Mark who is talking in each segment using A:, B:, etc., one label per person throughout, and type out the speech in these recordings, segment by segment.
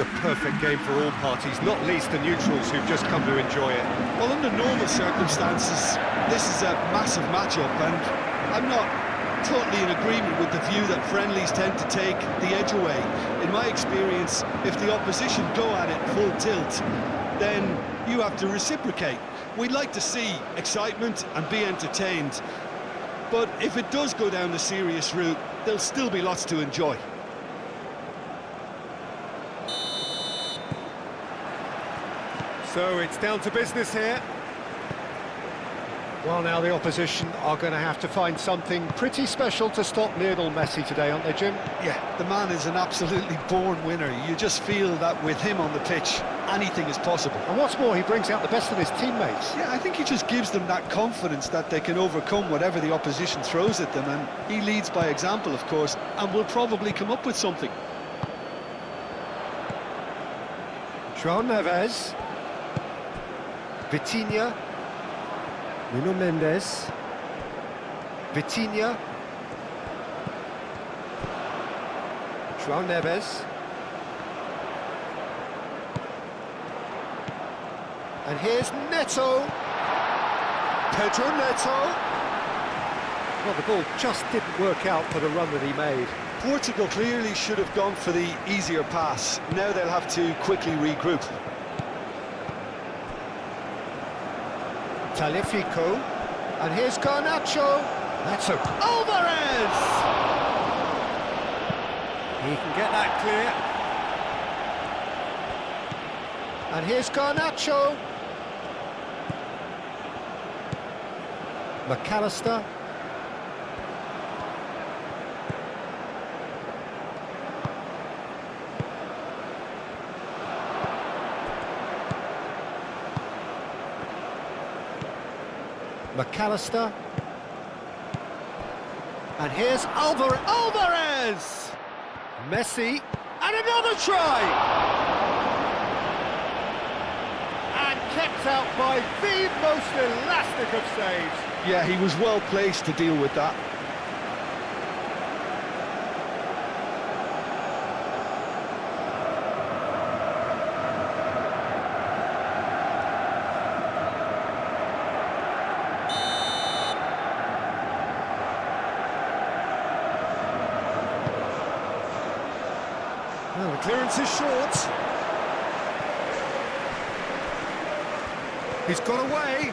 A: A perfect game for all parties, not least the neutrals who've just come to enjoy it.
B: Well, under normal circumstances, this is a massive matchup, and I'm not totally in agreement with the view that friendlies tend to take the edge away. In my experience, if the opposition go at it full tilt, then you have to reciprocate. We'd like to see excitement and be entertained, but if it does go down the serious route, there'll still be lots to enjoy.
A: So it's down to business here. Well, now the opposition are going to have to find something pretty special to stop Lionel Messi today, aren't they, Jim?
B: Yeah, the man is an absolutely born winner. You just feel that with him on the pitch, anything is possible.
A: And what's more, he brings out the best in his teammates.
B: Yeah, I think he just gives them that confidence that they can overcome whatever the opposition throws at them, and he leads by example, of course, and will probably come up with something.
A: João Neves. Vitinha. Nuno Mendes. Vitinha. João Neves. And here's Neto. Pedro Neto. Well, the ball just didn't work out for the run that he made.
B: Portugal clearly should have gone for the easier pass. Now they'll have to quickly regroup.
A: Taliafico, and here's Garnacho. That's Alvarez! He can get that clear. And here's Garnacho. McAllister. McAllister. And here's Alvarez! Messi, and another try! And kept out by the most elastic of saves.
B: Yeah, he was well placed to deal with that.
A: Well, the clearance is short. He's got away.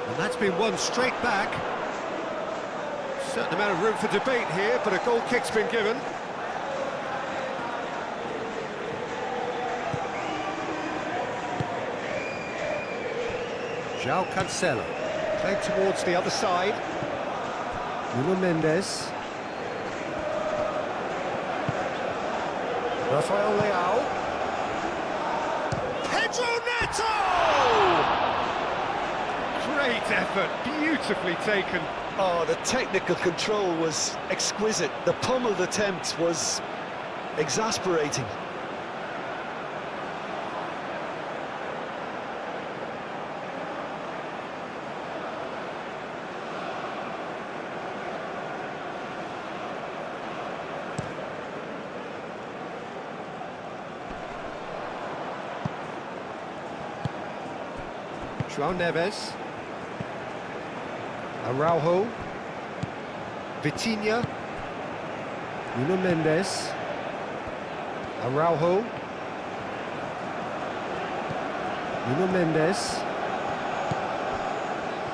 A: And that's been won straight back. Certain amount of room for debate here, but a goal kick's been given. João Cancelo. Played towards the other side. Nuno Mendes. Rafael Leao. Pedro Neto! Great effort, beautifully taken.
B: Oh, the technical control was exquisite. The pummeled attempt was exasperating.
A: João Neves. Araujo. Vitinha. Nuno Mendes. Araujo. Nuno Mendes.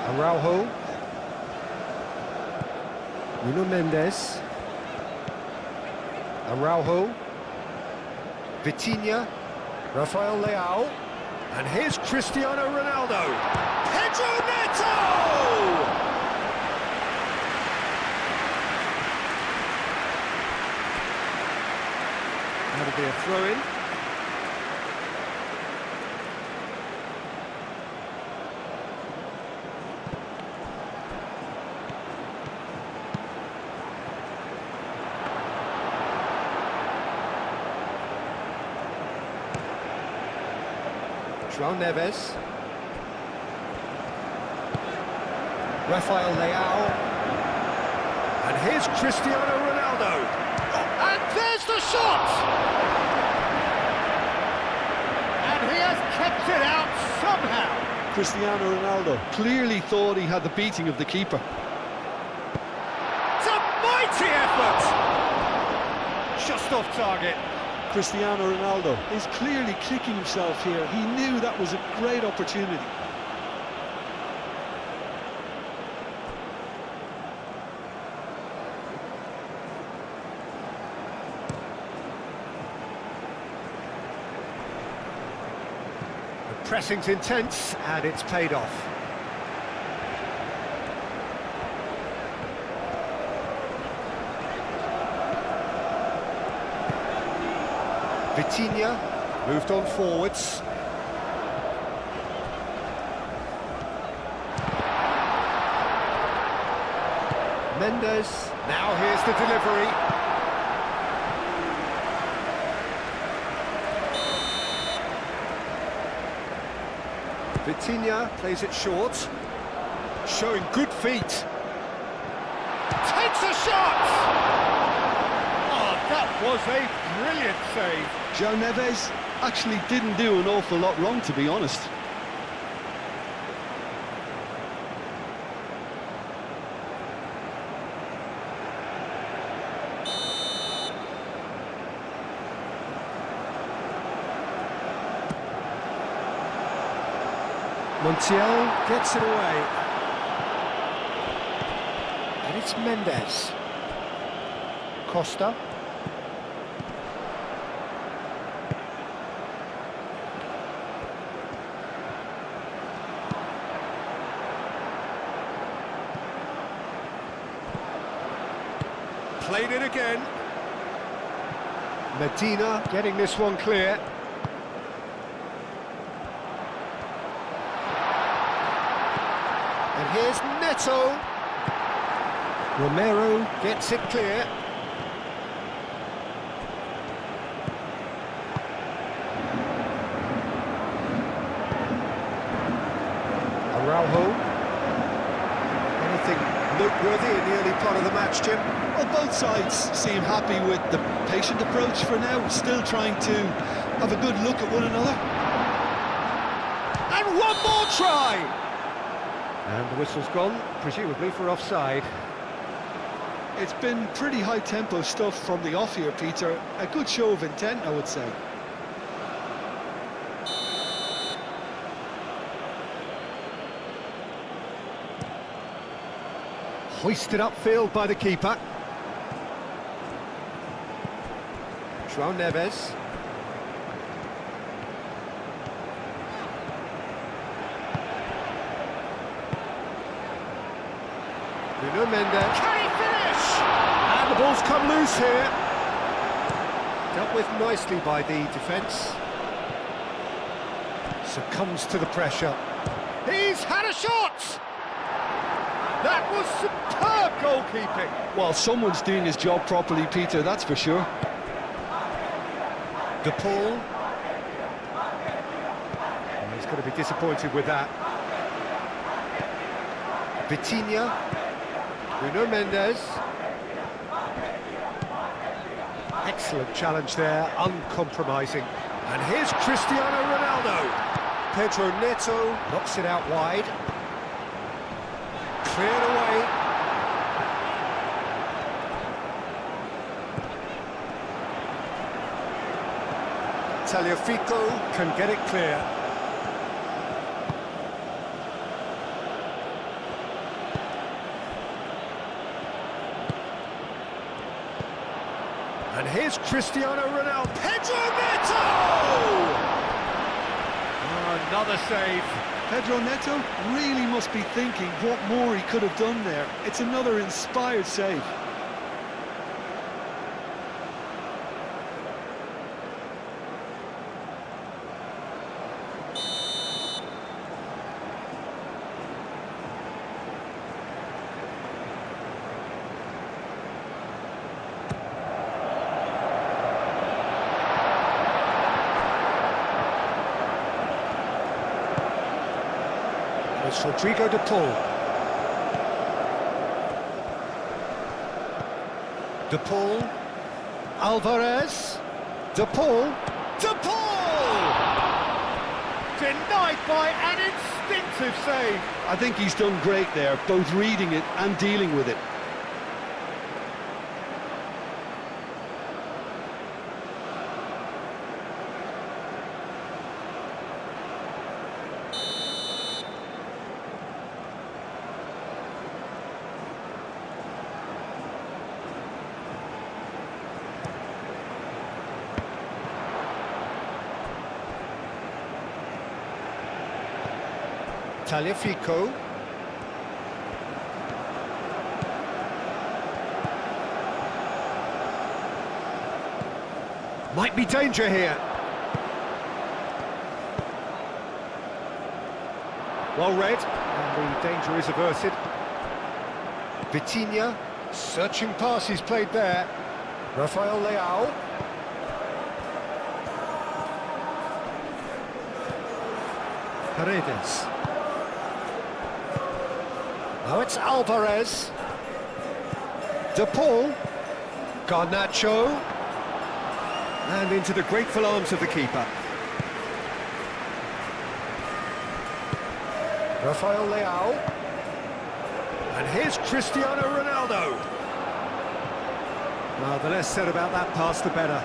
A: Araujo. Nuno Mendes. Araujo. Vitinha. Rafael Leao. And here's Cristiano Ronaldo. Pedro Neto! That'll be a throw-in. João Neves. Rafael Leao. And here's Cristiano Ronaldo. And there's takes the shot! And he has kept it out somehow.
B: Cristiano Ronaldo clearly thought he had the beating of the keeper.
A: It's a mighty effort! Just off target.
B: Cristiano Ronaldo is clearly kicking himself here. He knew that was a great opportunity.
A: The pressing's intense, and it's paid off. Vitinha moved on forwards. Mendes, now here's the delivery. Vitinha plays it short, showing good feet. Takes a shot! Oh, that was a brilliant save.
B: João Neves actually didn't do an awful lot wrong, to be honest.
A: Montiel gets it away. And it's Mendes. Costa. Played it again. Medina getting this one clear. And here's Neto. Romero gets it clear. Araujo. Anything noteworthy in the early part of the match, Jim?
B: Well, both sides seem happy with the patient approach for now, still trying to have a good look at one another.
A: And one more try! And the whistle's gone, presumably for offside.
B: It's been pretty high-tempo stuff from the off here, Peter. A good show of intent, I would say.
A: Hoisted upfield by the keeper. João Neves. Bruno Mendes. Can he finish? And the ball's come loose here. Dealt with nicely by the defence. Succumbs to the pressure. He's had a shot! That was superb goalkeeping.
B: Well, someone's doing his job properly, Peter, that's for sure.
A: De Paul. He's going to be disappointed with that. Vitinha. Bruno Mendes. Excellent challenge there, uncompromising. And here's Cristiano Ronaldo. Pedro Neto knocks it out wide. Cleared away. Tagliafico can get it clear. And here's Cristiano Ronaldo. Pedro Neto! Oh, another save.
B: Pedro Neto really must be thinking what more he could have done there. It's another inspired save.
A: It's Rodrigo de Paul. De Paul. Alvarez. De Paul. De Paul! Denied by an instinctive save.
B: I think he's done great there, both reading it and dealing with it.
A: Tagliafico. Might be danger here. Well read, and the danger is averted. Vitinha, searching passes played there. Rafael Leao. Paredes. Now it's Alvarez. De Paul. Garnacho. And into the grateful arms of the keeper. Rafael Leao. And here's Cristiano Ronaldo. Well, the less said about that pass, the better.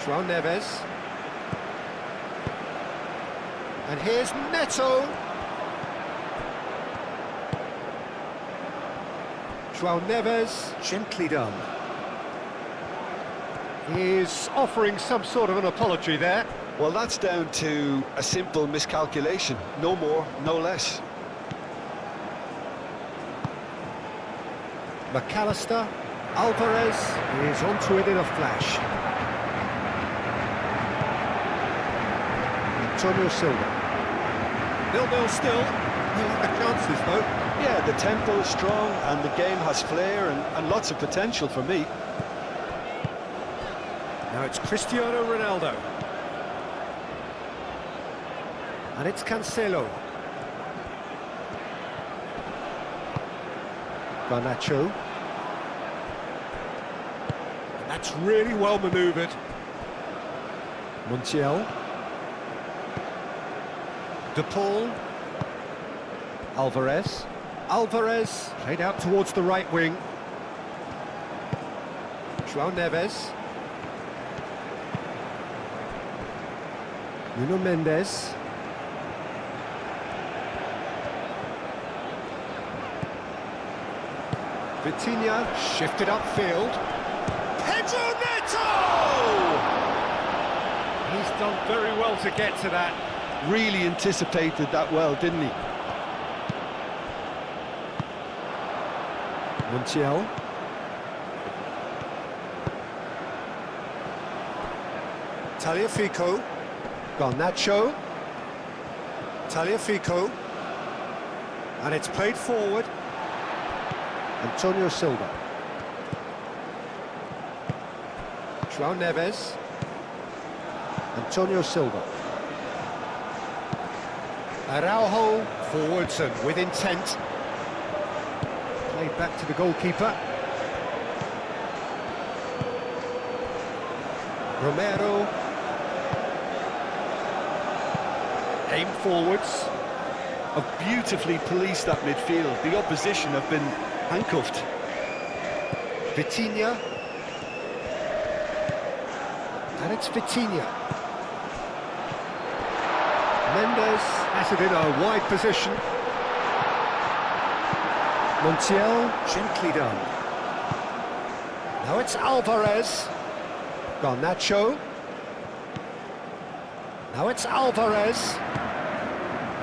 A: João Neves. And here's Neto. João Neves, gently done. He's offering some sort of an apology there.
B: Well, that's down to a simple miscalculation. No more, no less.
A: McAllister. Alvarez is onto it in a flash. Antonio Silva. 0-0 still. No lack of chances though.
B: Yeah, the tempo is strong and the game has flair and lots of potential for me.
A: Now it's Cristiano Ronaldo. And it's Cancelo. Garnacho. And that's really well manoeuvred. Montiel. De Paul. Alvarez. Alvarez played out towards the right wing. João Neves. Nuno Mendes. Vitinha shifted upfield. Pedro Neto! He's done very well to get to that.
B: Really anticipated that well, didn't he?
A: Montiel. Tagliafico. Garnacho. Tagliafico. And it's played forward. Antonio Silva. João Neves. Antonio Silva. Araujo forwards and with intent. Played back to the goalkeeper. Romero. Aim forwards.
B: Have beautifully policed that midfield. The opposition have been handcuffed.
A: Vitinha. And it's Vitinha. Mendes has it in a wide position. Montiel, gently done. Now it's Alvarez. Garnacho. Now it's Alvarez.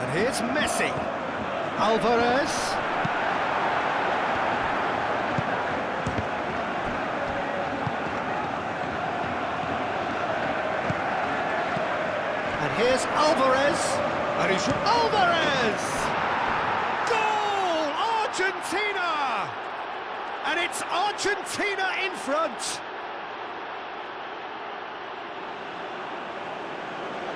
A: And here's Messi. Alvarez. And here's Alvarez. And he's Alvarez! Goal! Argentina! And it's Argentina in front.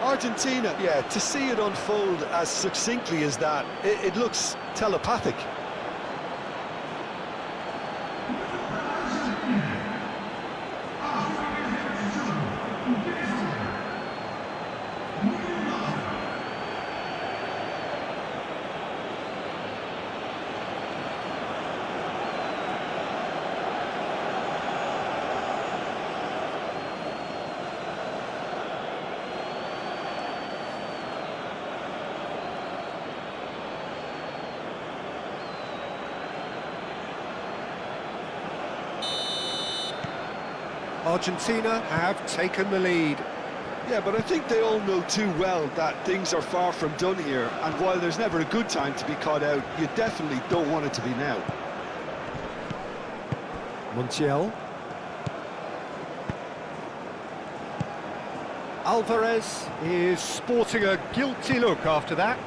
B: Argentina, yeah, to see it unfold as succinctly as that, it looks telepathic.
A: Argentina have taken the lead.
B: Yeah, but I think they all know too well that things are far from done here, and while there's never a good time to be caught out, you definitely don't want it to be now.
A: Montiel. Alvarez is sporting a guilty look after that.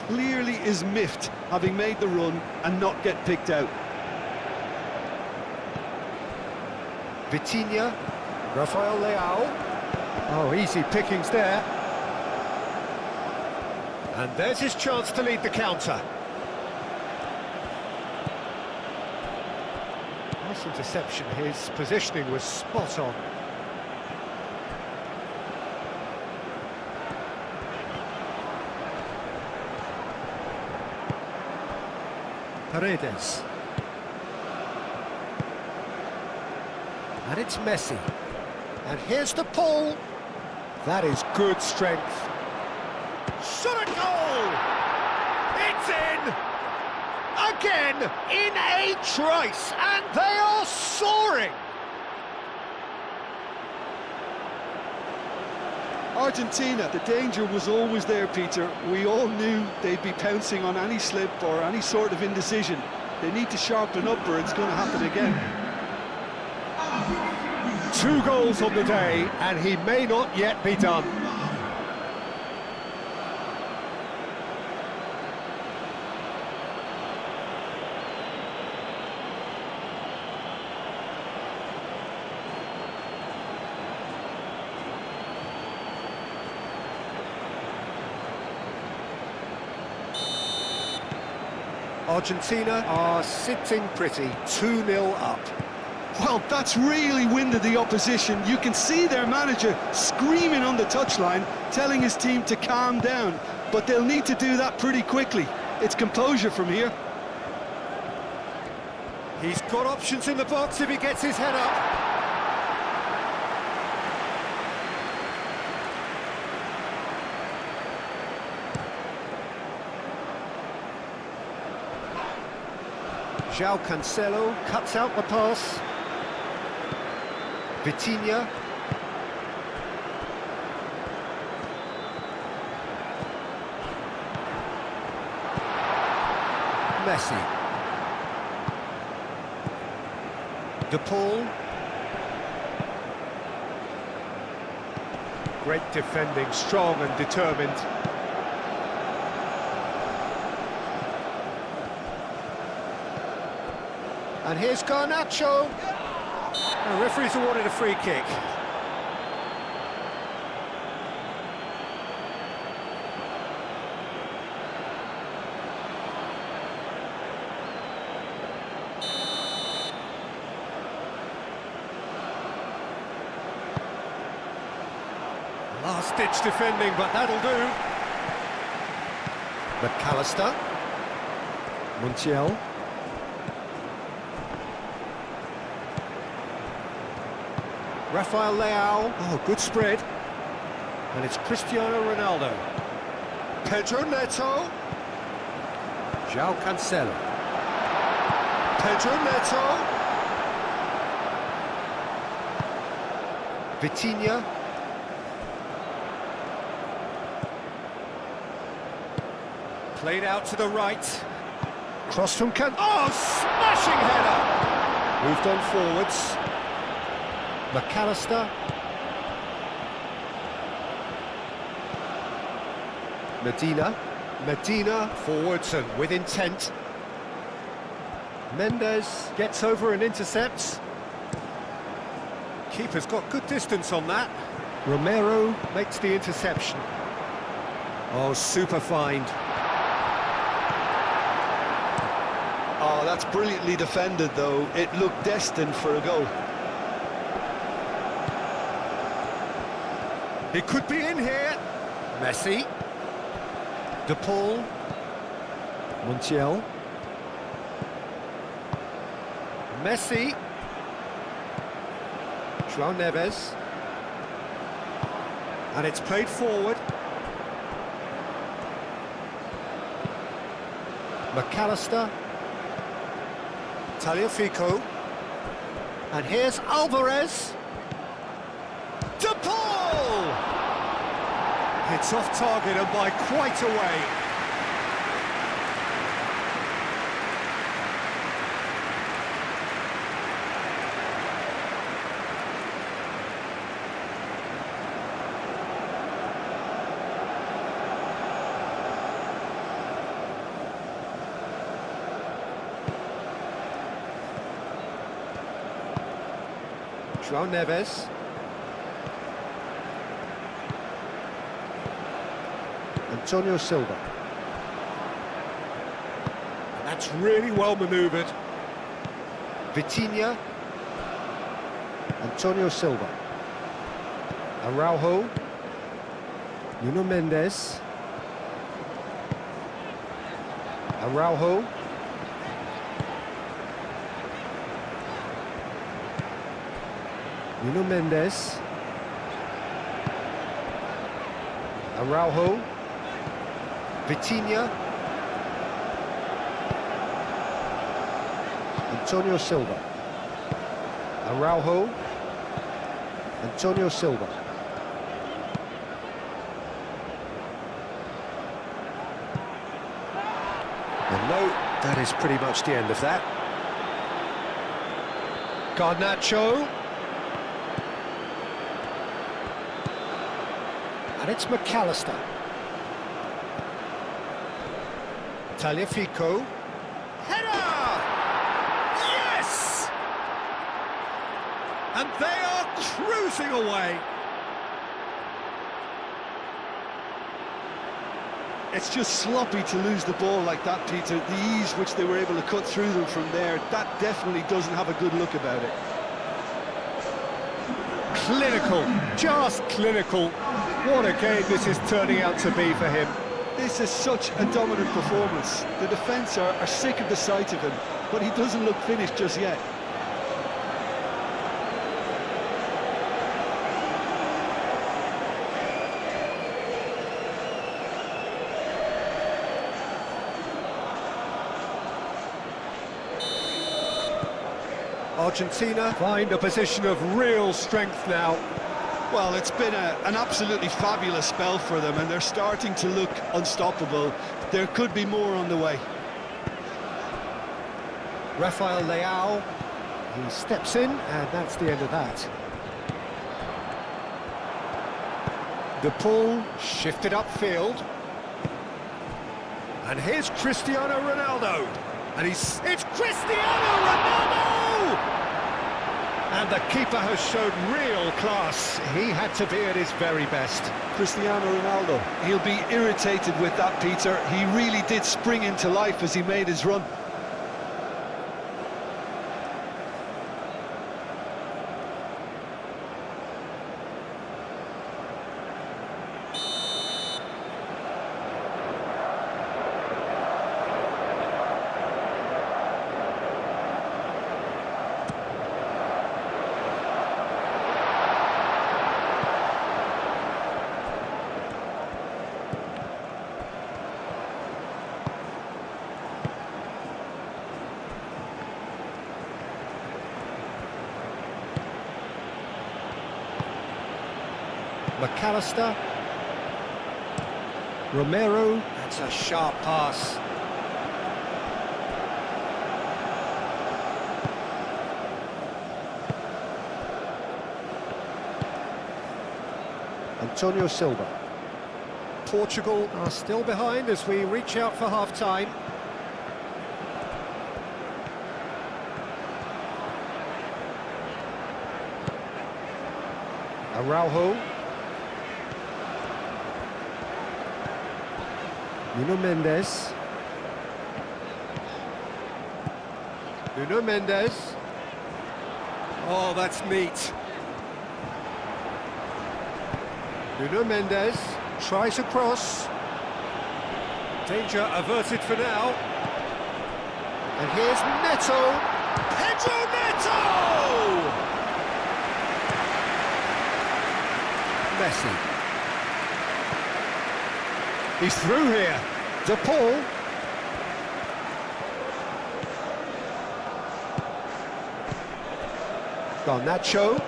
B: Clearly is miffed, having made the run and not get picked out.
A: Vitinha, Rafael Leao. Oh, easy pickings there. And there's his chance to lead the counter. Nice interception, his positioning was spot on. Paredes. And it's Messi. And here's the pull. That is good strength. Shot a goal! It's in! Again, in a trice, and they are soaring!
B: Argentina, the danger was always there, Peter. We all knew they'd be pouncing on any slip or any sort of indecision. They need to sharpen up or it's going to happen again.
A: 2 goals on the day, and he may not yet be done. Argentina are sitting pretty, 2-0 up.
B: Well, that's really winded the opposition. You can see their manager screaming on the touchline, telling his team to calm down. But they'll need to do that pretty quickly. It's composure from here.
A: He's got options in the box if he gets his head up. João Cancelo cuts out the pass. Vitinha. Messi. De Paul. Great defending, strong and determined. And here's Garnacho. The referee's awarded a free kick. Last-ditch defending, but that'll do. McAllister. Montiel. Rafael Leao. Oh, good spread. And it's Cristiano Ronaldo. Pedro Neto. João Cancelo. Pedro Neto. Vitinha. Played out to the right. Cross from Oh, smashing header! Moved on forwards. McAllister. Medina forwards and with intent. Mendes gets over and intercepts. Keeper's got good distance on that. Romero makes the interception. Oh, super find.
B: Oh, that's brilliantly defended, though. It looked destined for a goal.
A: He could be in here. Messi. De Paul. Montiel. Messi. João Neves. And it's played forward. McAllister. Tagliafico. And here's Alvarez. De Paul! It's off target and by quite a way. João Neves. Antonio Silva. And that's really well manoeuvred. Vitinha. Antonio Silva. Araujo. Nuno Mendes. Araujo. Nuno Mendes. Araujo. Vitinha. Antonio Silva. Araujo. Antonio Silva. And no, that is pretty much the end of that. Garnacho. And it's McAllister. Tagliafico. Header! Yes! And they are cruising away.
B: It's just sloppy to lose the ball like that, Peter. The ease which they were able to cut through them from there, that definitely doesn't have a good look about it.
A: Clinical, just clinical. What a game this is turning out to be for him.
B: This is such a dominant performance. The defence are sick of the sight of him, but he doesn't look finished just yet.
A: Argentina find a position of real strength now.
B: Well, it's been an absolutely fabulous spell for them, and they're starting to look unstoppable. There could be more on the way.
A: Rafael Leao, he steps in, and that's the end of that. De Paul shifted upfield. And here's Cristiano Ronaldo. And it's Cristiano Ronaldo! And the keeper has shown real class. He had to be at his very best.
B: Cristiano Ronaldo, he'll be irritated with that, Peter. He really did spring into life as he made his run.
A: McAllister. Romero. That's a sharp pass. Antonio Silva. Portugal are still behind as we reach out for half-time. Araujo. Nuno Mendes. Nuno Mendes. Oh, that's neat. Nuno Mendes tries a cross. Danger averted for now. And here's Neto. Pedro Neto! Messi. He's through here. De Paul. Garnacho.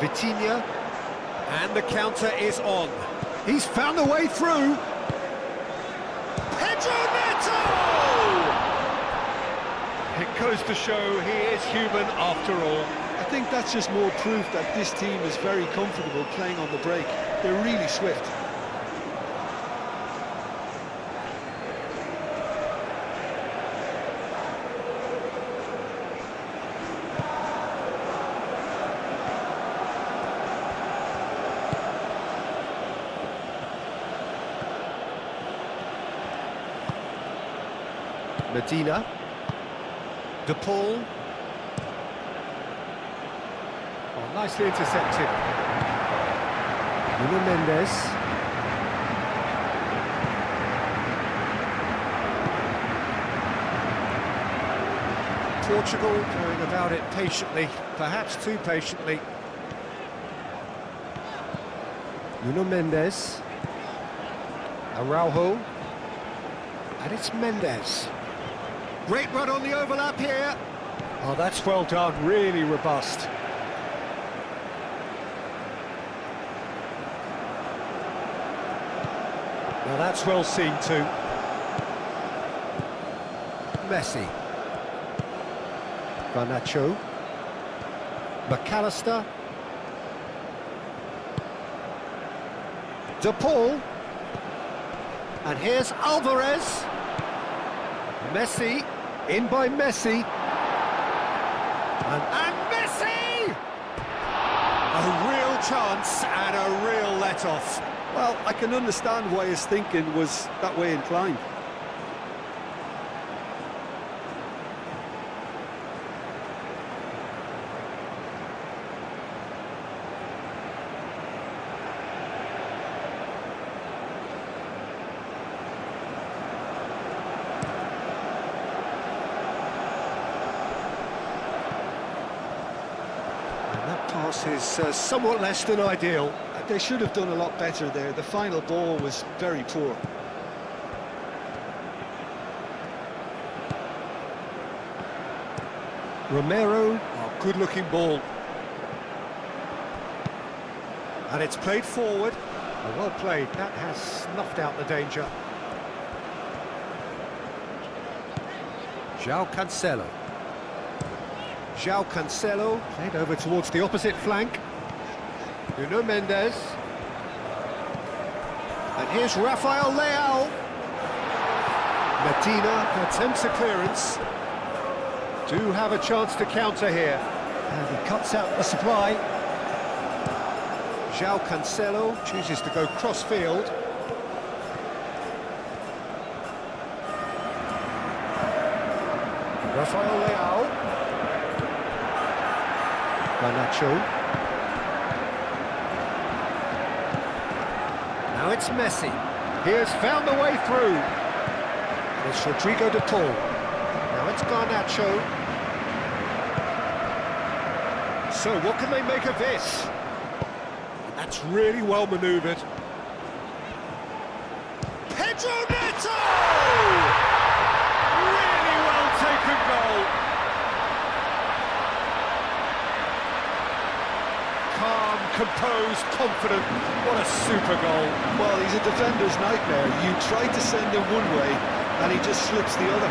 A: Vitinha. And the counter is on. He's found a way through. Pedro Neto! It goes to show he is human after all.
B: I think that's just more proof that this team is very comfortable playing on the break. They're really swift.
A: Medina. De Paul. Oh, nicely intercepted. Nuno Mendes. Portugal going about it patiently, perhaps too patiently. Nuno Mendes. Araujo. And it's Mendes. Great run on the overlap here. Oh, that's well done, really robust. Now that's well seen too. Messi. Garnacho. McAllister. De Paul. And here's Alvarez. Messi. In by Messi. And Messi! A real chance and a real let-off.
B: Well, I can understand why his thinking was that way inclined.
A: Pass is somewhat less than ideal.
B: They should have done a lot better there. The final ball was very poor.
A: Romero, oh, good-looking ball. And it's played forward. Oh, well played, that has snuffed out the danger. João Cancelo. João Cancelo, played over towards the opposite flank. Nuno Mendes. And here's Rafael Leao. Medina attempts a clearance. Do have a chance to counter here. And he cuts out the supply. João Cancelo chooses to go cross-field. Rafael Leao. Garnacho. Now it's Messi. He has found the way through. It's Rodrigo de Paul. Now it's Garnacho. So what can they make of this? That's really well manoeuvred. Pedro Neto! Really well taken goal. Calm, composed, confident. What a super goal.
B: Well, he's a defender's nightmare. You try to send him one way, and he just slips the other.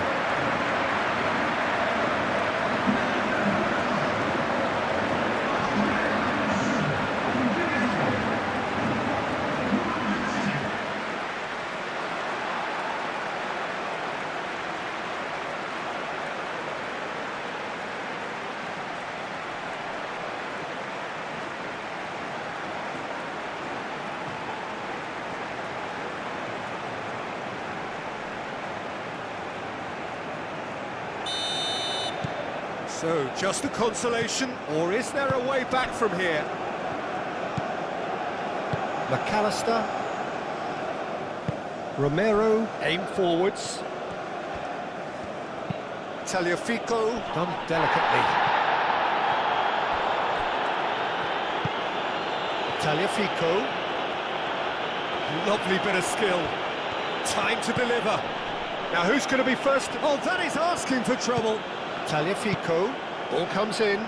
A: So, just a consolation, or is there a way back from here? McAllister. Romero, aim forwards. Tagliafico, done delicately. Tagliafico. Lovely bit of skill. Time to deliver. Now who's going to be first? Oh, that is asking for trouble. Tagliafico, ball comes in.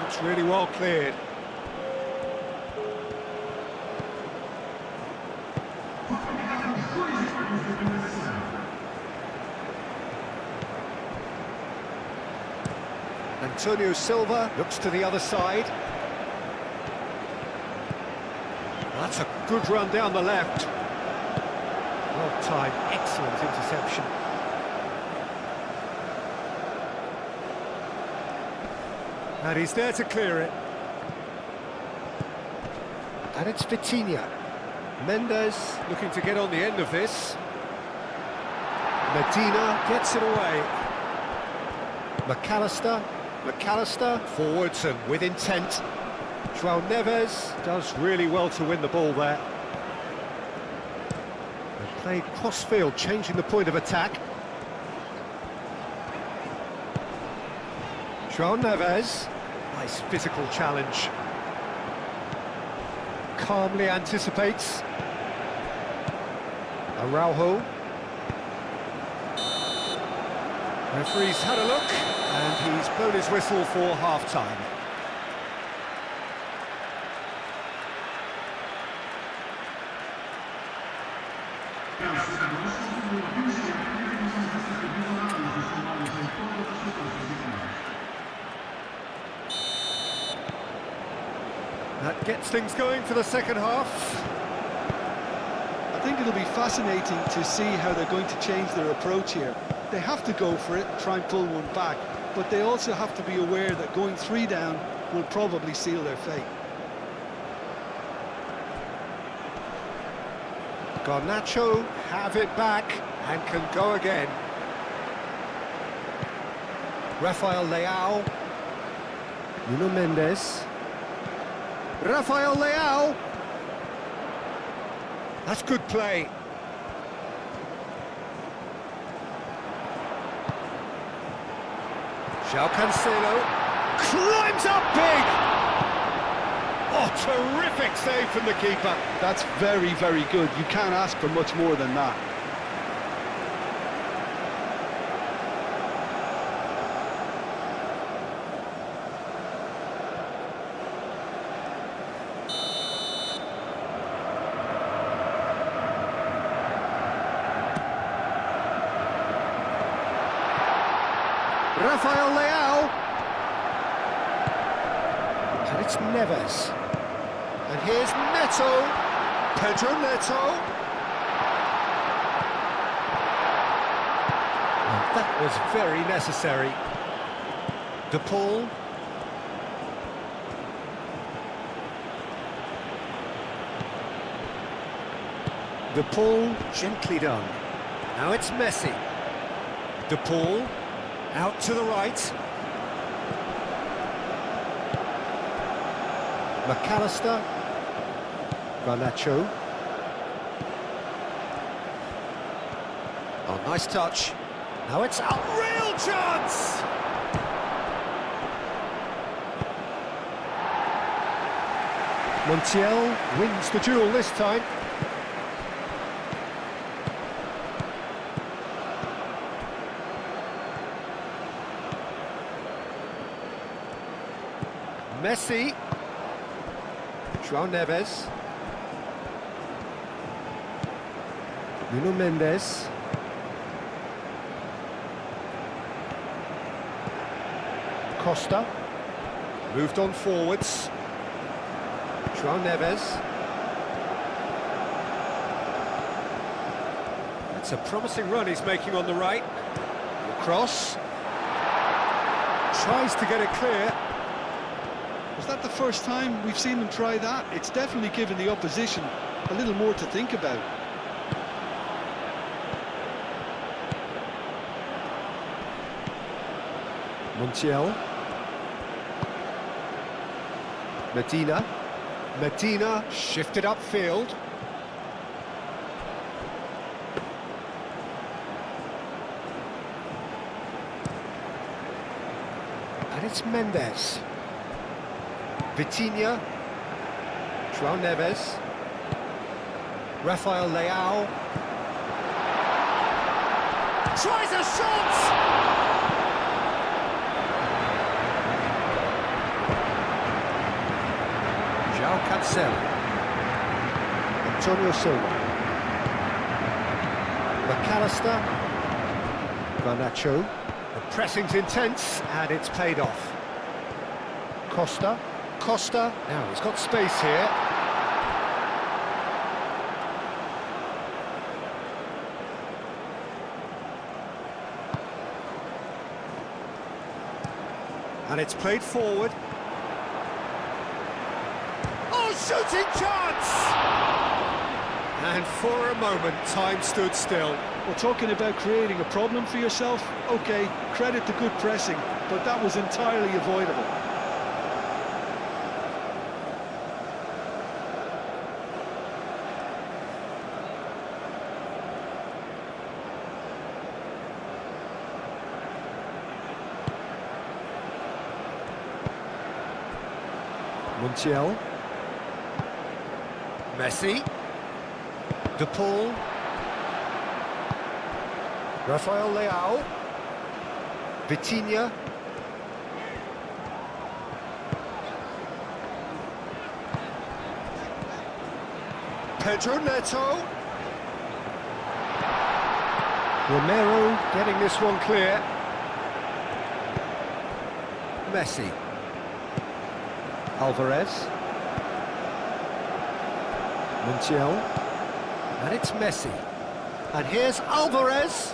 A: It's really well cleared. Antonio Silva looks to the other side. That's a good run down the left. Well timed, excellent interception. And he's there to clear it. And it's Vitinha. Mendes looking to get on the end of this. Medina gets it away. McAllister forwards and with intent. João Neves does really well to win the ball there. They played cross-field, changing the point of attack. João Neves, nice physical challenge. Calmly anticipates. Araujo. Referee's had a look, and he's blown his whistle for half-time. That gets things going for the second half.
B: I think it'll be fascinating to see how they're going to change their approach here. They have to go for it, try and pull one back, but they also have to be aware that going 3 down will probably seal their fate.
A: Garnacho have it back and can go again. Rafael Leao. Nuno Mendes. Rafael Leao. That's good play. João Cancelo climbs up big. Oh, terrific save from the keeper.
B: That's very, very good. You can't ask for much more than that.
A: Rafael Leao. And it's Neves. And here's Neto. Pedro Neto. And that was very necessary. De Paul. De Paul, gently done. Now it's Messi. De Paul. Out to the right. McAllister. Garnacho. Oh, nice touch. Now it's a real chance! Montiel wins the duel this time. Messi. João Neves. Nuno Mendes. Costa. Moved on forwards. João Neves. That's a promising run he's making on the right. The cross. Tries to get it clear.
B: Was that the first time we've seen them try that? It's definitely given the opposition a little more to think about.
A: Montiel. Medina. Medina shifted upfield. And it's Mendes. Vitinha. João Neves. Rafael Leao. Tries a shot! João Cancelo. Antonio Silva. McAllister. Garnacho. The pressing's intense, and it's paid off. Costa. Costa. Now he's got space here. And it's played forward. Oh, shooting chance! And for a moment, time stood still.
B: Well, talking about creating a problem for yourself, okay, credit to good pressing, but that was entirely avoidable.
A: Montiel. Messi. De Paul. Rafael Leao. Vitinha. Pedro Neto. Romero getting this one clear. Messi. Alvarez. Montiel. And it's Messi. And here's Alvarez.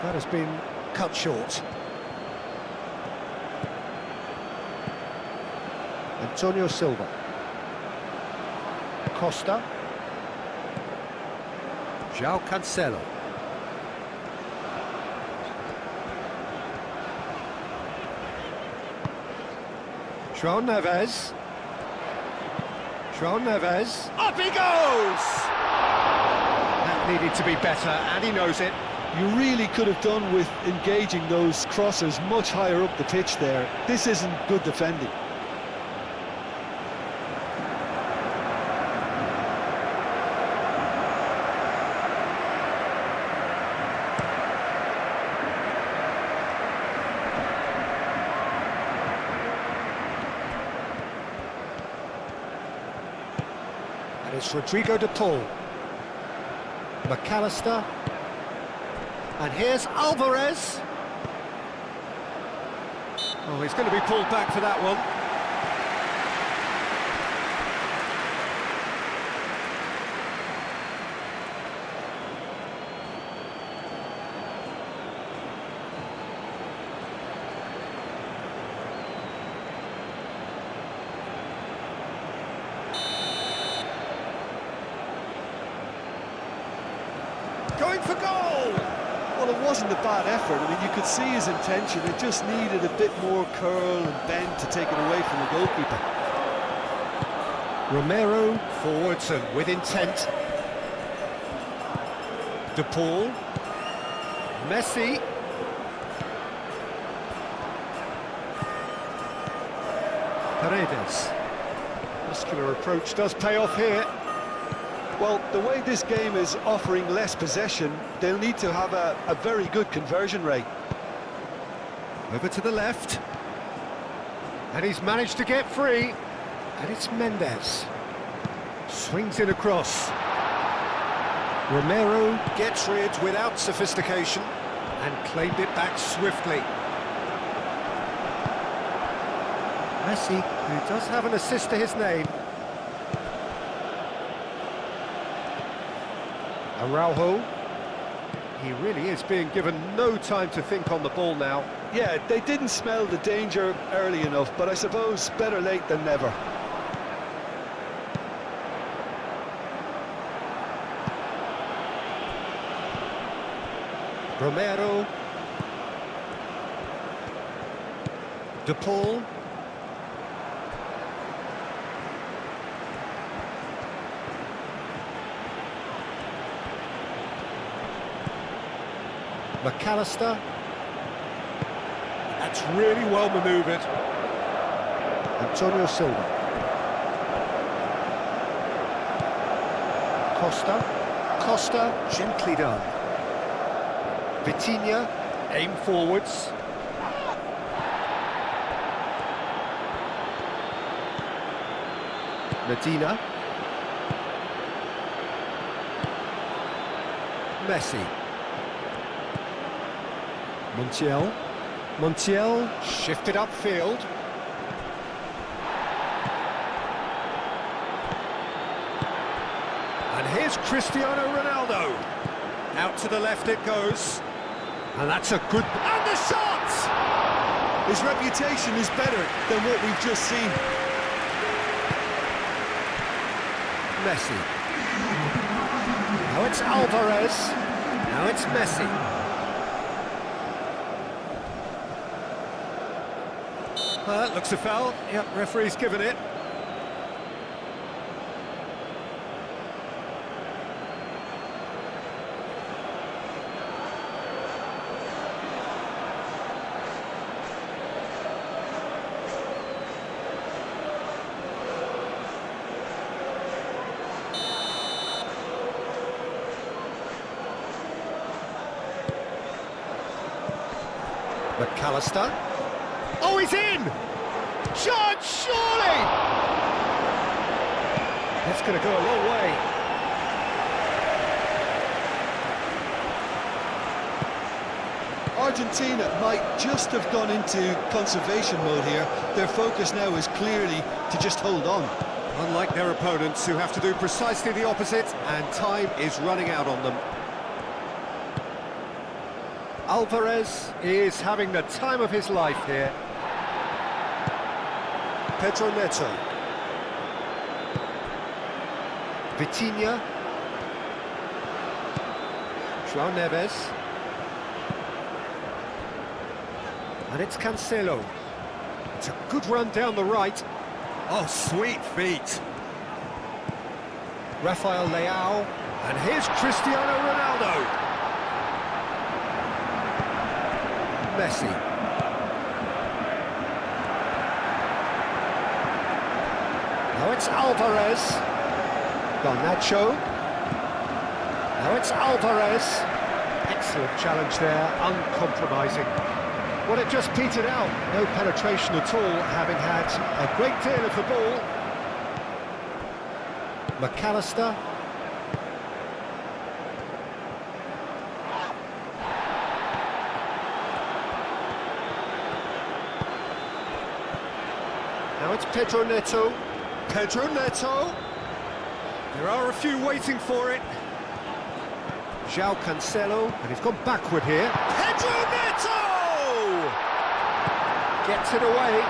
A: That has been cut short. Antonio Silva. Costa. João Cancelo. João Neves. João Neves. Up he goes! That needed to be better, and he knows it.
B: You really could have done with engaging those crossers much higher up the pitch there. This isn't good defending.
A: And it's Rodrigo de Paul. McAllister. And here's Alvarez. Oh, he's going to be pulled back for that one. Going for goal!
B: Well, it wasn't a bad effort. I mean, you could see his intention. It just needed a bit more curl and bend to take it away from the goalkeeper.
A: Romero forwards and with intent. De Paul. Messi. Paredes. Muscular approach does pay off here.
B: Well, the way this game is offering less possession, they'll need to have a very good conversion rate.
A: Over to the left. And he's managed to get free. And it's Mendes. Swings it across. Romero gets rid without sophistication and claimed it back swiftly. Messi, who does have an assist to his name. Araujo. He really is being given no time to think on the ball now.
B: Yeah, they didn't smell the danger early enough, but I suppose better late than never.
A: Romero De Paul. McAllister. That's really well manoeuvred. Antonio Silva. Costa, gently done. Vitinha, aim forwards. Medina. Messi. Montiel shifted upfield. And here's Cristiano Ronaldo. Out to the left it goes. And that's a good... And the shot!
B: His reputation is better than what we've just seen.
A: Messi. Now it's Alvarez. Now it's Messi. That looks a foul. Yep, referee's given it. McAllister. Oh, he's in! Shot, surely! That's going to go a long way.
B: Argentina might just have gone into conservation mode here. Their focus now is clearly to just hold on.
A: Unlike their opponents, who have to do precisely the opposite, and time is running out on them. Alvarez is having the time of his life here. Pedro Neto. Vitinha. João Neves. And it's Cancelo. It's a good run down the right. Oh, sweet feet. Rafael Leao. And here's Cristiano Ronaldo. Messi. Now it's Alvarez. Garnacho. Now it's Alvarez. Excellent challenge there, uncompromising. Well, it just petered out. No penetration at all, having had a great deal of the ball. McAllister. Now it's Pedro Neto. Pedro Neto. There are a few waiting for it. João Cancelo, and he's gone backward here. Pedro Neto! Gets it away.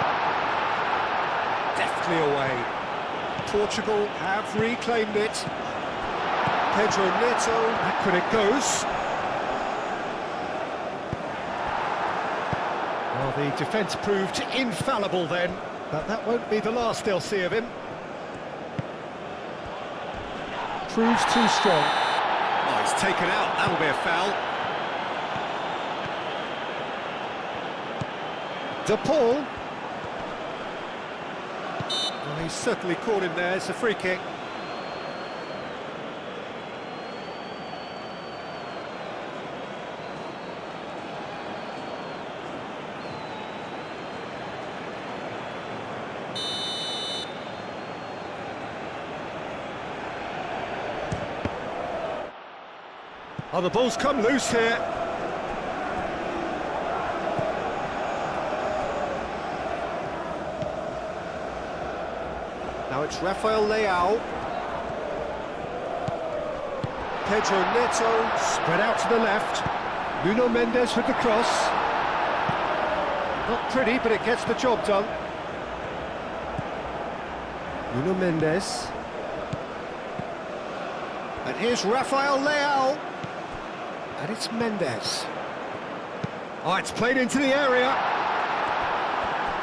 A: Deftly away. Portugal have reclaimed it. Pedro Neto, backward it goes. Well, the defence proved infallible then. But that won't be the last they'll see of him. Proves too strong. Oh, he's taken out. That'll be a foul. De Paul. Well, he's certainly caught him there. It's a free kick. Oh, the ball's come loose here. Now it's Rafael Leao. Pedro Neto, spread out to the left. Nuno Mendes with the cross. Not pretty, but it gets the job done. Nuno Mendes. And here's Rafael Leao. And it's Mendes. Oh, it's played into the area.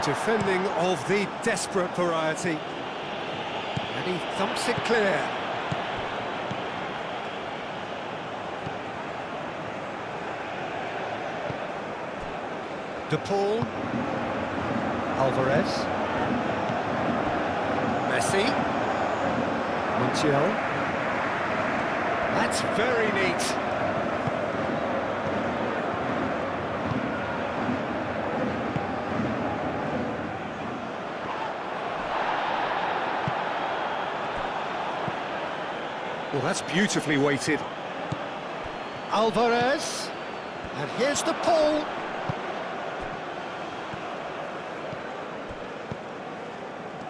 A: Defending of the desperate variety. And he thumps it clear. De Paul. Alvarez. Messi. Montiel. That's very neat. Well, that's beautifully weighted. Alvarez. And here's De Paul.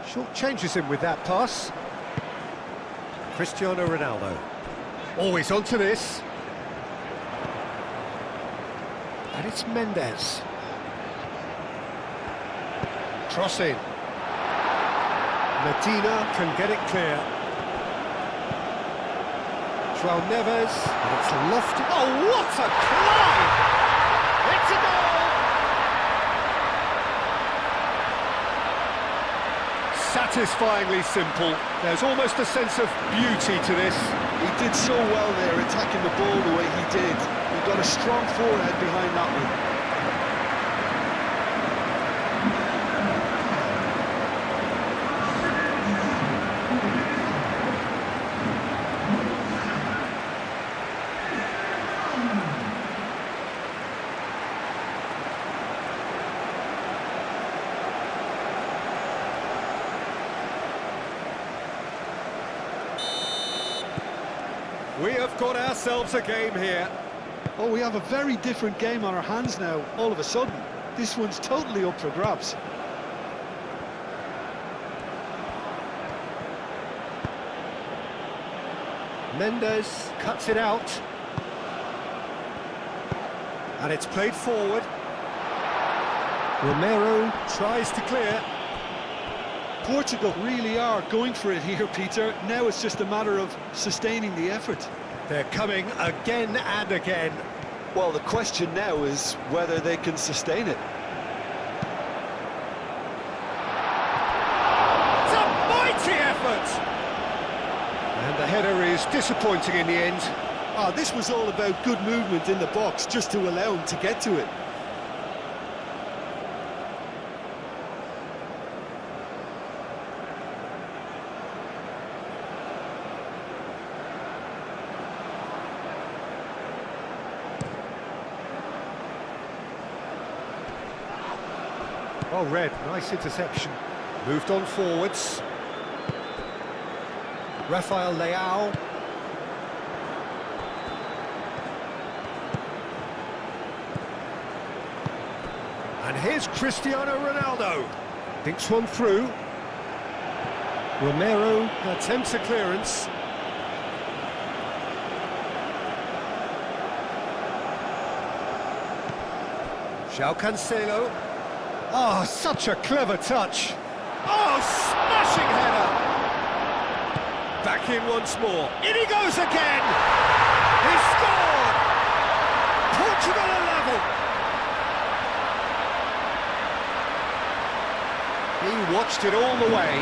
A: Short changes him with that pass. Cristiano Ronaldo. Always onto this. And it's Mendes. Crossing. Medina can get it clear. João Neves, and it's lofted. Oh, what a climb! It's a goal! Satisfyingly simple. There's almost a sense of beauty to this.
B: He did so well there, attacking the ball the way he did. He got a strong forehead behind that one.
A: We have got ourselves a game here.
B: Oh, we have a very different game on our hands now, all of a sudden. This one's totally up for grabs.
A: Mendes cuts it out. And it's played forward. Romero tries to clear.
B: Portugal really are going for it here, Peter. Now it's just a matter of sustaining the effort.
A: They're coming again and again.
B: Well, the question now is whether they can sustain it.
A: It's a mighty effort! And the header is disappointing in the end.
B: Ah, this was all about good movement in the box, just to allow him to get to it.
A: Well read, nice interception. Moved on forwards. Rafael Leao. And here's Cristiano Ronaldo. Thinks one through. Romero attempts a clearance. João Cancelo. Oh, such a clever touch. Oh, smashing header. Back in once more. In he goes again. He scored. Portugal are level. He watched it all the way,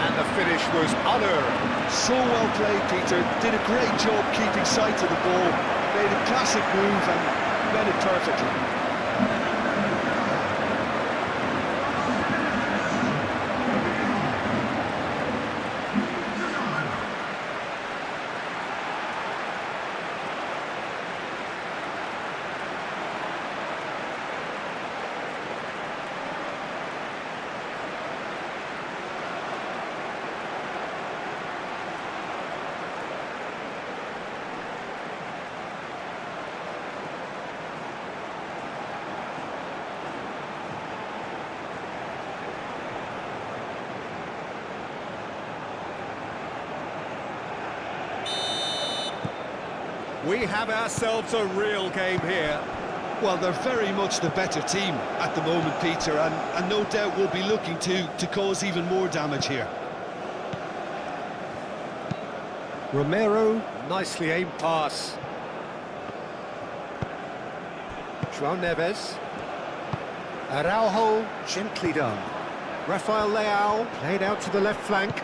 A: and the finish was unearned.
B: So well played, Peter. Did a great job keeping sight of the ball. Made a classic move and read it perfectly.
A: We have ourselves a real game here.
B: Well, they're very much the better team at the moment, Peter, and no doubt will be looking to cause even more damage here.
A: Romero, nicely aimed pass. João Neves. Araujo, gently done. Rafael Leao, played out to the left flank.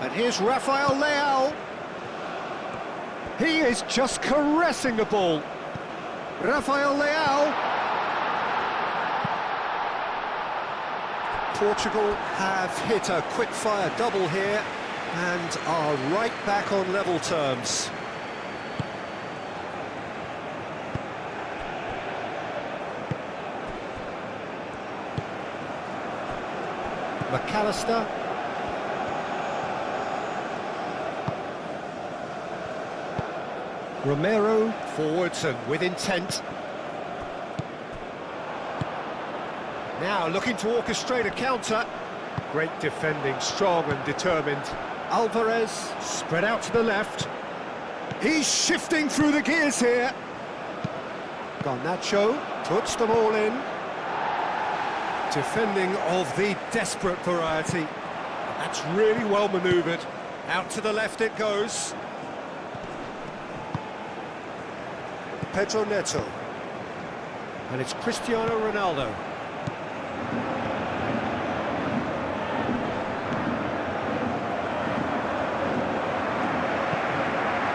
A: And here's Rafael Leao. He is just caressing the ball. Rafael Leao. Portugal have hit a quick-fire double here and are right back on level terms. McAllister. Romero, forwards and with intent. Now looking to orchestrate a counter. Great defending, strong and determined. Alvarez, spread out to the left. He's shifting through the gears here. Garnacho puts them all in. Defending of the desperate variety. That's really well manoeuvred. Out to the left it goes. Pedro Neto. And it's Cristiano Ronaldo.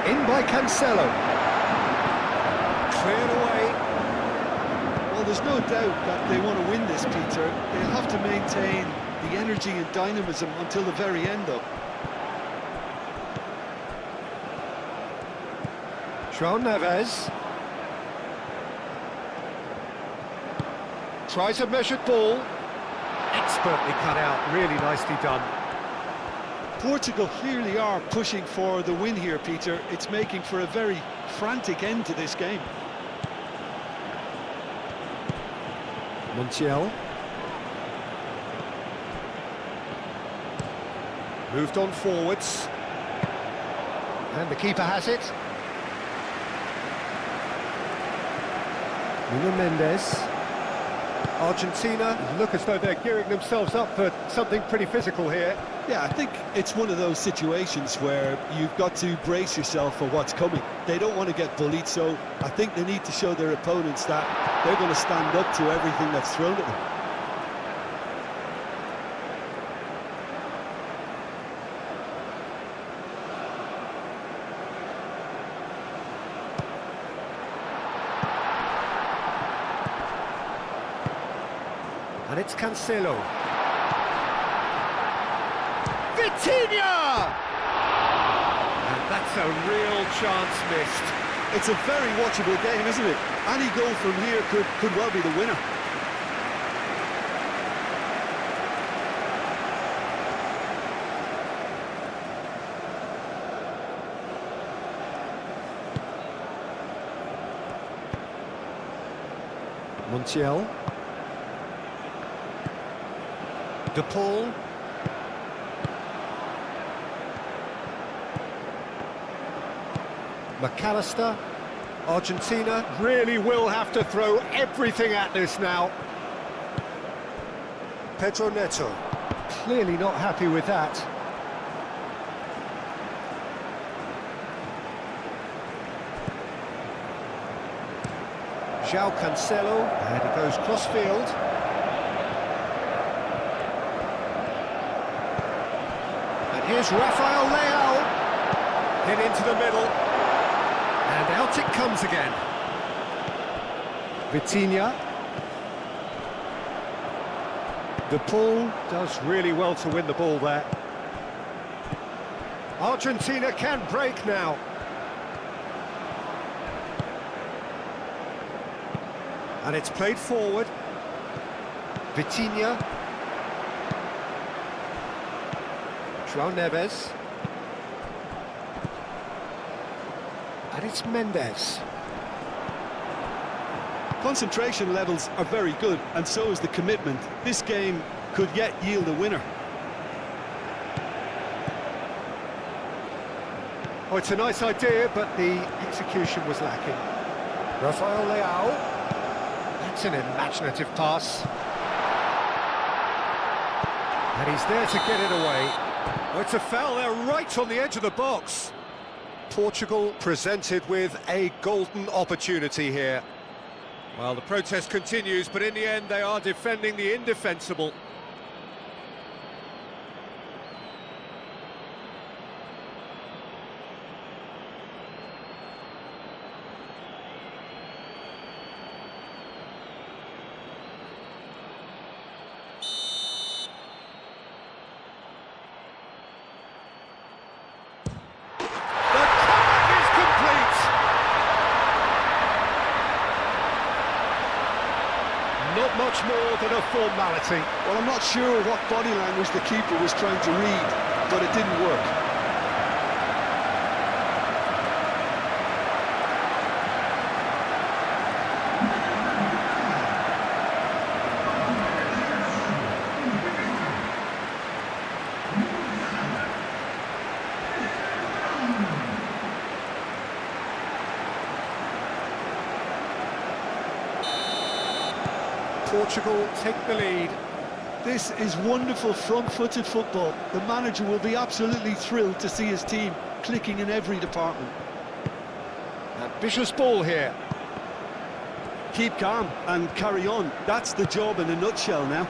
A: In by Cancelo. Cleared away.
B: Well, there's no doubt that they want to win this, Peter. They'll have to maintain the energy and dynamism until the very end, though.
A: João Neves. Tries a measured ball. Expertly cut out, really nicely done.
B: Portugal clearly are pushing for the win here, Peter. It's making for a very frantic end to this game.
A: Montiel. Moved on forwards. And the keeper has it. Nuno Mendes. Argentina look as though they're gearing themselves up for something pretty physical here.
B: Yeah, I think it's one of those situations where you've got to brace yourself for what's coming. They don't want to get bullied, so I think they need to show their opponents that they're going to stand up to everything that's thrown at them.
A: And it's Cancelo. Vitinha! And that's a real chance missed.
B: It's a very watchable game, isn't it? Any goal from here could well be the winner.
A: Montiel. De Paul. McAllister. Argentina really will have to throw everything at this now. Pedro Neto. Clearly not happy with that. João Cancelo. And he goes cross-field. Here's Rafael Leao, hit into the middle, and out it comes again. Vitinha. De Paul does really well to win the ball there. Argentina can break now. And it's played forward. Vitinha. João Neves. And it's Mendes.
B: Concentration levels are very good, and so is the commitment. This game could yet yield a winner.
A: Oh, it's a nice idea, but the execution was lacking. Rafael Leao. That's an imaginative pass. And he's there to get it away. Oh, it's a foul there, right on the edge of the box. Portugal presented with a golden opportunity here. Well, the protest continues, but in the end they are defending the indefensible. much more than a formality.
B: Well, I'm not sure what body language the keeper was trying to read, but it didn't work.
A: Portugal take the lead.
B: This is wonderful front-footed football. The manager will be absolutely thrilled to see his team clicking in every department.
A: Ambitious ball here.
B: Keep calm and carry on. That's the job in a nutshell now.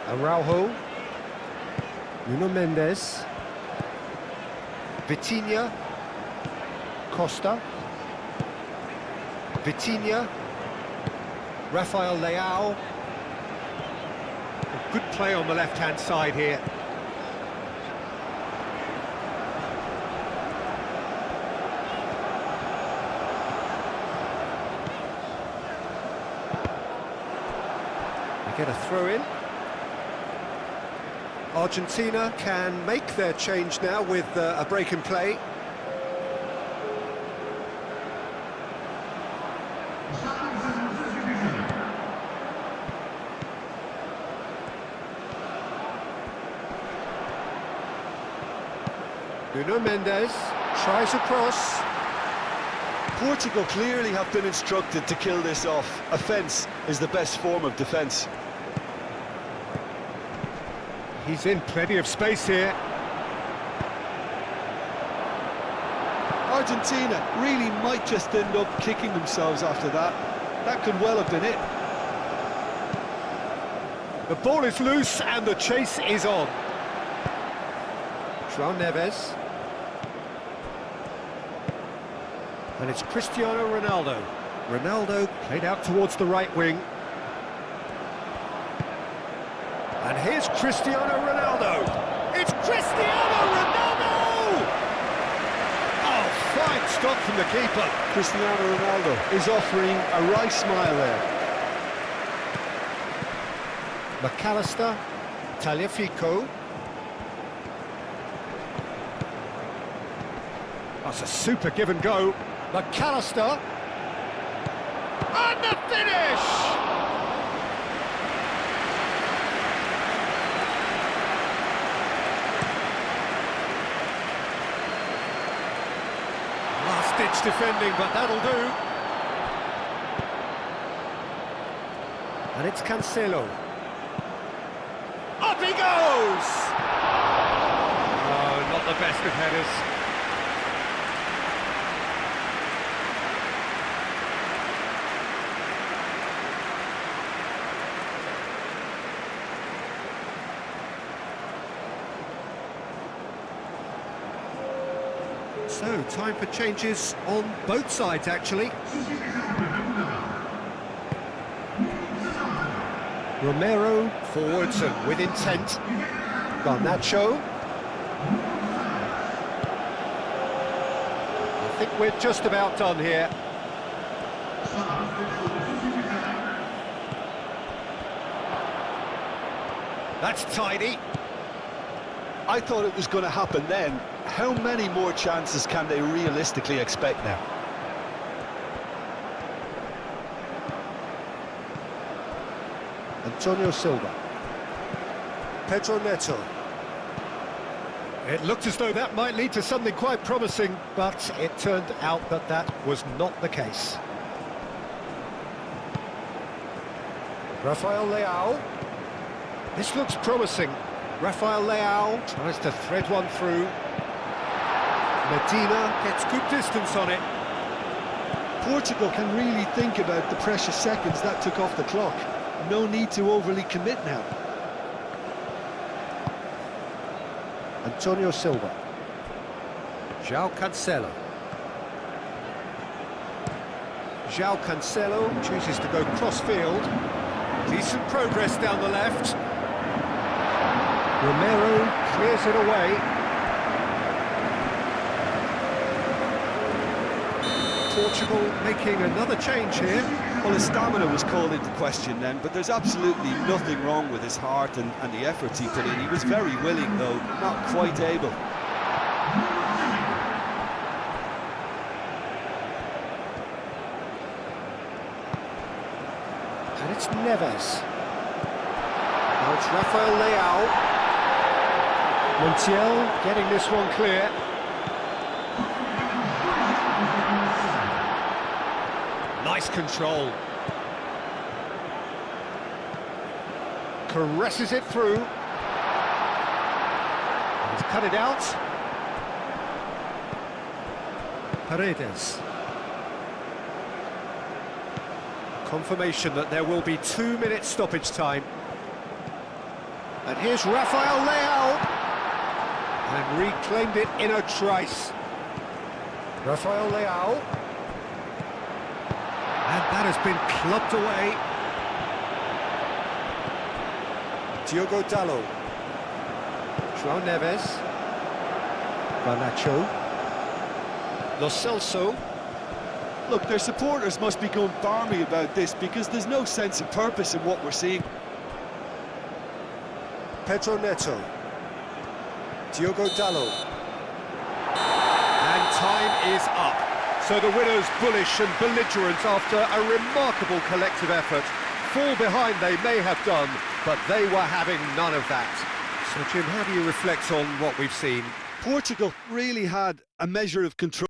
A: Araujo. Nuno Mendes. Vitinha. Costa. Vitinha. Rafael Leao. A good play on the left-hand side here. They get a throw-in. Argentina can make their change now with a break in play. Nuno Mendes tries a cross.
B: Portugal clearly have been instructed to kill this off. Offence is the best form of defence.
A: He's in plenty of space here.
B: Argentina really might just end up kicking themselves after that. That could well have been it.
A: The ball is loose and the chase is on. João Neves. And it's Cristiano Ronaldo. Ronaldo played out towards the right wing. And here's Cristiano Ronaldo. It's Cristiano Ronaldo! Oh, fine stop from the keeper.
B: Cristiano Ronaldo is offering a wry smile there.
A: McAllister, Tagliafico. That's a super give and go. McAllister. And the finish! Last-ditch defending, but that'll do. And it's Cancelo. Up he goes! Oh, not the best of headers. So, time for changes on both sides, actually. Romero forwards and with intent. Garnacho. I think we're just about done here. That's tidy.
B: I thought it was going to happen then. How many more chances can they realistically expect now?
A: Antonio Silva. Pedro Neto. It looked as though that might lead to something quite promising, but it turned out that that was not the case. Rafael Leao. This looks promising. Rafael Leao tries to thread one through. Medina gets good distance on it.
B: Portugal can really think about the precious seconds that took off the clock. No need to overly commit now.
A: Antonio Silva. João Cancelo. João Cancelo chooses to go cross-field. Decent progress down the left. Romero clears it away. Portugal making another change here.
B: Well, his stamina was called into question then, but there's absolutely nothing wrong with his heart and the efforts he put in. He was very willing, though not quite able.
A: And it's Neves. Now it's Rafael Leao. Montiel getting this one clear. Nice control. Caresses it through. He's cut it out. Paredes. Confirmation that there will be 2 minutes stoppage time. And here's Rafael Leao. And reclaimed it in a trice. Rafael Leao. And that has been clubbed away. Diogo Dalot. João Neves. Garnacho. Lo Celso.
B: Look, their supporters must be going barmy about this because there's no sense of purpose in what we're seeing.
A: Pedro Neto. Diogo Dalot. And time is up. So the winners bullish and belligerent after a remarkable collective effort. Fall behind they may have done, but they were having none of that. So Jim, how do you reflect on what we've seen?
B: Portugal really had a measure of control.